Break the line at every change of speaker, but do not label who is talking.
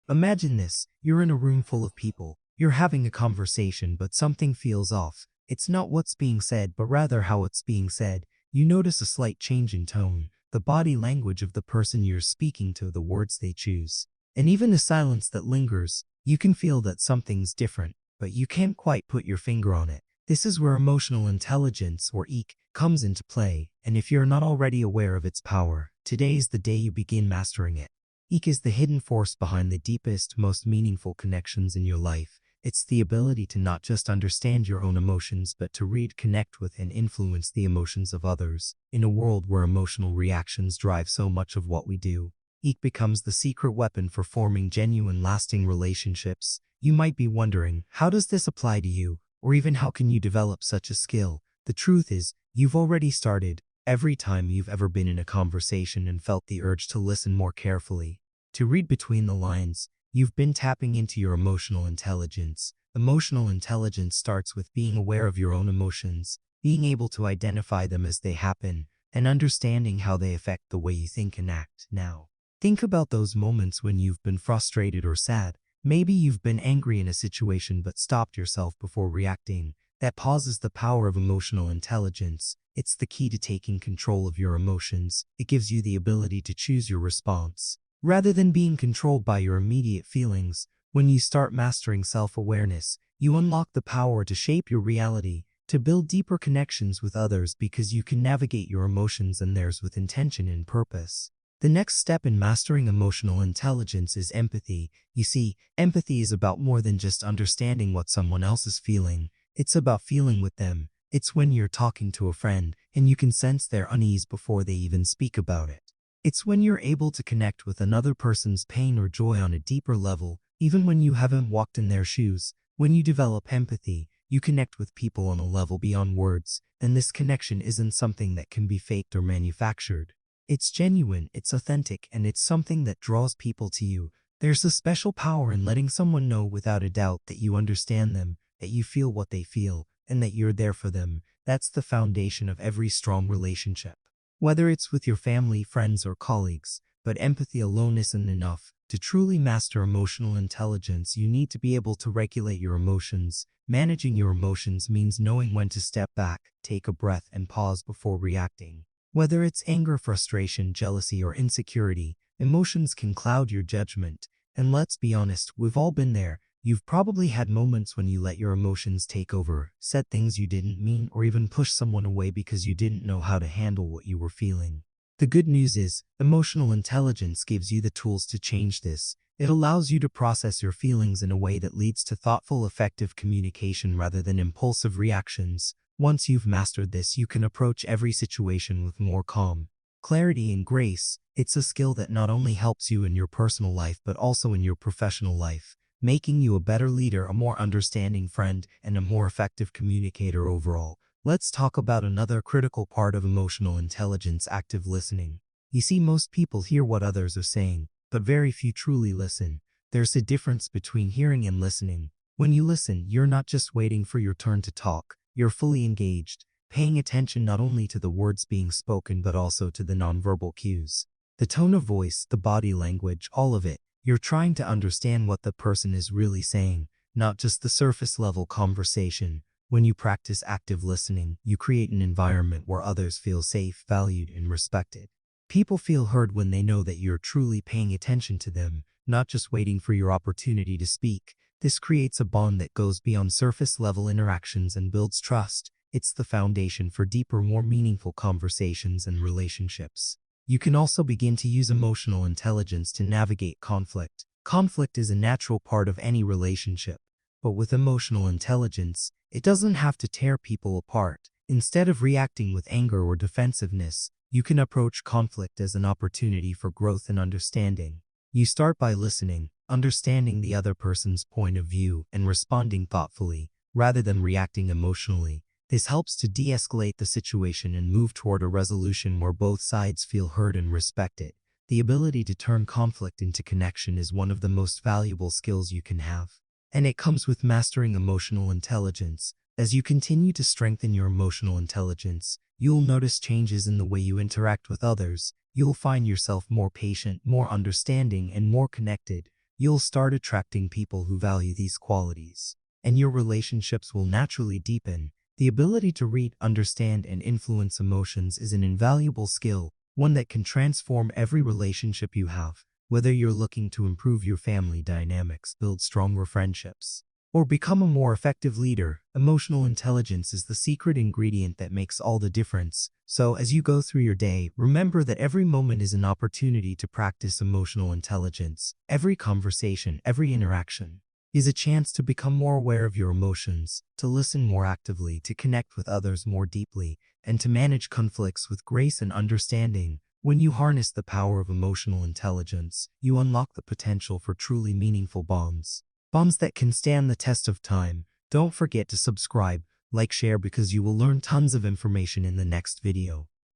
Imagine this, you're in a room full of people. You're having a conversation, but something feels off. It's not what's being said, but rather how it's being said. You notice a slight change in tone, the body language of the person you're speaking to, the words they choose, and even the silence that lingers. You can feel that something's different, but you can't quite put your finger on it. This is where emotional intelligence, or EQ, comes into play, and if you're not already aware of its power, today's the day you begin mastering it. EQ is the hidden force behind the deepest, most meaningful connections in your life. It's the ability to not just understand your own emotions, but to read, connect with, and influence the emotions of others. In a world where emotional reactions drive so much of what we do, EQ becomes the secret weapon for forming genuine, lasting relationships. You might be wondering, how does this apply to you? Or even how can you develop such a skill? The truth is, you've already started. Every time you've ever been in a conversation and felt the urge to listen more carefully, to read between the lines, you've been tapping into your emotional intelligence. Emotional intelligence starts with being aware of your own emotions, being able to identify them as they happen, and understanding how they affect the way you think and act. Now, think about those moments when you've been frustrated or sad. Maybe you've been angry in a situation but stopped yourself before reacting. That pause is the power of emotional intelligence. It's the key to taking control of your emotions. It gives you the ability to choose your response, rather than being controlled by your immediate feelings. When you start mastering self-awareness, you unlock the power to shape your reality, to build deeper connections with others because you can navigate your emotions and theirs with intention and purpose. The next step in mastering emotional intelligence is empathy. You see, empathy is about more than just understanding what someone else is feeling. It's about feeling with them. It's when you're talking to a friend and you can sense their unease before they even speak about it. It's when you're able to connect with another person's pain or joy on a deeper level, even when you haven't walked in their shoes. When you develop empathy, you connect with people on a level beyond words, and this connection isn't something that can be faked or manufactured. It's genuine, it's authentic, and it's something that draws people to you. There's a special power in letting someone know without a doubt that you understand them, that you feel what they feel, and that you're there for them. That's the foundation of every strong relationship, whether it's with your family, friends, or colleagues. But empathy alone isn't enough. To truly master emotional intelligence, you need to be able to regulate your emotions. Managing your emotions means knowing when to step back, take a breath, and pause before reacting. Whether it's anger, frustration, jealousy, or insecurity, emotions can cloud your judgment. And let's be honest, we've all been there. You've probably had moments when you let your emotions take over, said things you didn't mean, or even pushed someone away because you didn't know how to handle what you were feeling. The good news is, emotional intelligence gives you the tools to change this. It allows you to process your feelings in a way that leads to thoughtful, effective communication rather than impulsive reactions. Once you've mastered this, you can approach every situation with more calm, clarity, and grace. It's a skill that not only helps you in your personal life but also in your professional life, making you a better leader, a more understanding friend, and a more effective communicator overall. Let's talk about another critical part of emotional intelligence: active listening. You see, most people hear what others are saying, but very few truly listen. There's a difference between hearing and listening. When you listen, you're not just waiting for your turn to talk, you're fully engaged, paying attention not only to the words being spoken but also to the nonverbal cues. The tone of voice, the body language, all of it. You're trying to understand what the person is really saying, not just the surface level conversation. When you practice active listening, you create an environment where others feel safe, valued, and respected. People feel heard when they know that you're truly paying attention to them, not just waiting for your opportunity to speak. This creates a bond that goes beyond surface level interactions and builds trust. It's the foundation for deeper, more meaningful conversations and relationships. You can also begin to use emotional intelligence to navigate conflict. Conflict is a natural part of any relationship, but with emotional intelligence, it doesn't have to tear people apart. Instead of reacting with anger or defensiveness, you can approach conflict as an opportunity for growth and understanding. You start by listening, understanding the other person's point of view, and responding thoughtfully, rather than reacting emotionally. This helps to de-escalate the situation and move toward a resolution where both sides feel heard and respected. The ability to turn conflict into connection is one of the most valuable skills you can have, and it comes with mastering emotional intelligence. As you continue to strengthen your emotional intelligence, you'll notice changes in the way you interact with others. You'll find yourself more patient, more understanding, and more connected. you'll start attracting people who value these qualities, and your relationships will naturally deepen. The ability to read, understand, and influence emotions is an invaluable skill, one that can transform every relationship you have. Whether you're looking to improve your family dynamics, build stronger friendships, or become a more effective leader, emotional intelligence is the secret ingredient that makes all the difference. So, as you go through your day, remember that every moment is an opportunity to practice emotional intelligence. Every conversation, every interaction is a chance to become more aware of your emotions, to listen more actively, to connect with others more deeply, and to manage conflicts with grace and understanding. When you harness the power of emotional intelligence, you unlock the potential for truly meaningful bonds. Bonds that can stand the test of time. Don't forget to subscribe, like, share, because you will learn tons of information in the next video.